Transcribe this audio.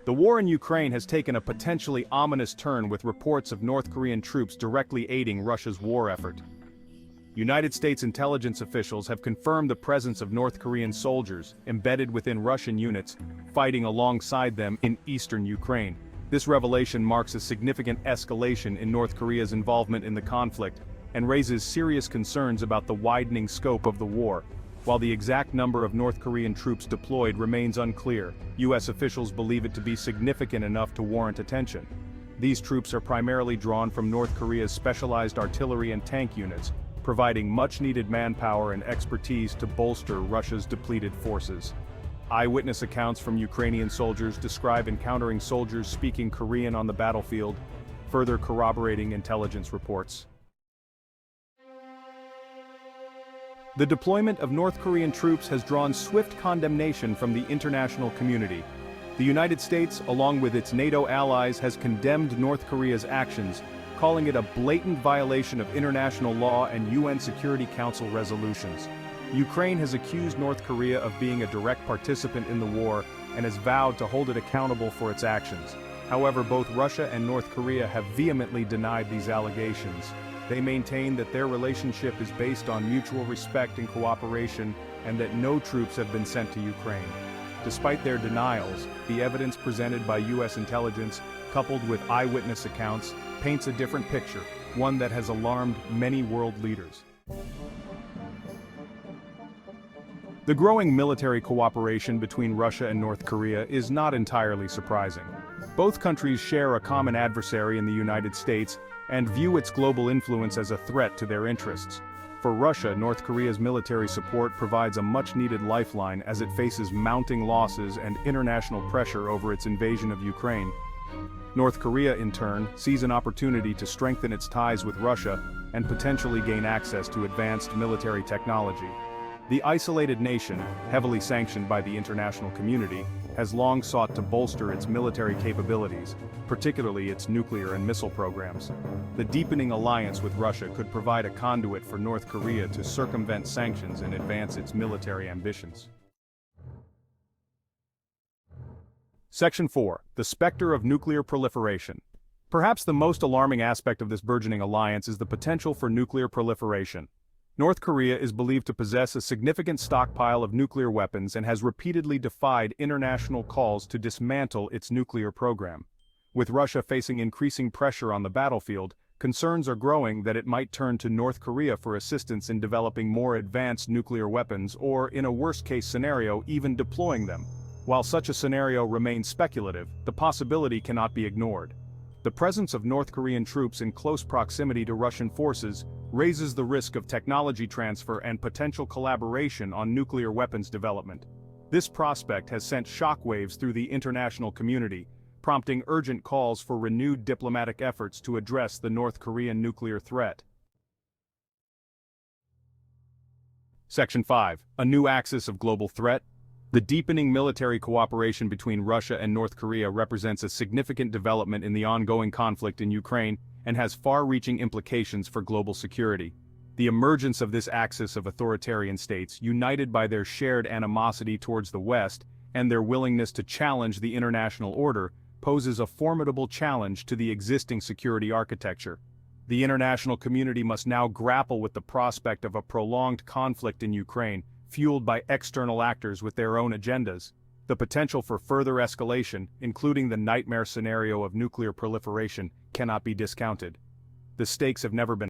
The war in Ukraine has taken a potentially ominous turn with reports of North Korean troops directly aiding Russia's war effort. United States intelligence officials have confirmed the presence of North Korean soldiers embedded within Russian units, fighting alongside them in eastern Ukraine. This revelation marks a significant escalation in North Korea's involvement in the conflict and raises serious concerns about the widening scope of the war. While the exact number of North Korean troops deployed remains unclear, U.S. officials believe it to be significant enough to warrant attention. These troops are primarily drawn from North Korea's specialized artillery and tank units, providing much-needed manpower and expertise to bolster Russia's depleted forces. Eyewitness accounts from Ukrainian soldiers describe encountering soldiers speaking Korean on the battlefield, further corroborating intelligence reports. The deployment of North Korean troops has drawn swift condemnation from the international community. The United States, along with its NATO allies, has condemned North Korea's actions, calling it a blatant violation of international law and UN Security Council resolutions. Ukraine has accused North Korea of being a direct participant in the war and has vowed to hold it accountable for its actions. However, both Russia and North Korea have vehemently denied these allegations. They maintain that their relationship is based on mutual respect and cooperation, and that no troops have been sent to Ukraine. Despite their denials, the evidence presented by U.S. intelligence, coupled with eyewitness accounts, paints a different picture, one that has alarmed many world leaders. The growing military cooperation between Russia and North Korea is not entirely surprising. Both countries share a common adversary in the United States and view its global influence as a threat to their interests. For Russia, North Korea's military support provides a much-needed lifeline as it faces mounting losses and international pressure over its invasion of Ukraine. North Korea, in turn, sees an opportunity to strengthen its ties with Russia and potentially gain access to advanced military technology. The isolated nation, heavily sanctioned by the international community, has long sought to bolster its military capabilities, particularly its nuclear and missile programs. The deepening alliance with Russia could provide a conduit for North Korea to circumvent sanctions and advance its military ambitions. Section 4. The Specter of Nuclear Proliferation. Perhaps the most alarming aspect of this burgeoning alliance is the potential for nuclear proliferation. North Korea is believed to possess a significant stockpile of nuclear weapons and has repeatedly defied international calls to dismantle its nuclear program. With Russia facing increasing pressure on the battlefield, concerns are growing that it might turn to North Korea for assistance in developing more advanced nuclear weapons or, in a worst-case scenario, even deploying them. While such a scenario remains speculative, the possibility cannot be ignored. The presence of North Korean troops in close proximity to Russian forces raises the risk of technology transfer and potential collaboration on nuclear weapons development. This prospect has sent shockwaves through the international community, prompting urgent calls for renewed diplomatic efforts to address the North Korean nuclear threat. Section 5. A new axis of global threat. The deepening military cooperation between Russia and North Korea represents a significant development in the ongoing conflict in Ukraine and has far-reaching implications for global security. The emergence of this axis of authoritarian states, united by their shared animosity towards the West and their willingness to challenge the international order, poses a formidable challenge to the existing security architecture. The international community must now grapple with the prospect of a prolonged conflict in Ukraine, fueled by external actors with their own agendas. The potential for further escalation, including the nightmare scenario of nuclear proliferation, cannot be discounted. The stakes have never been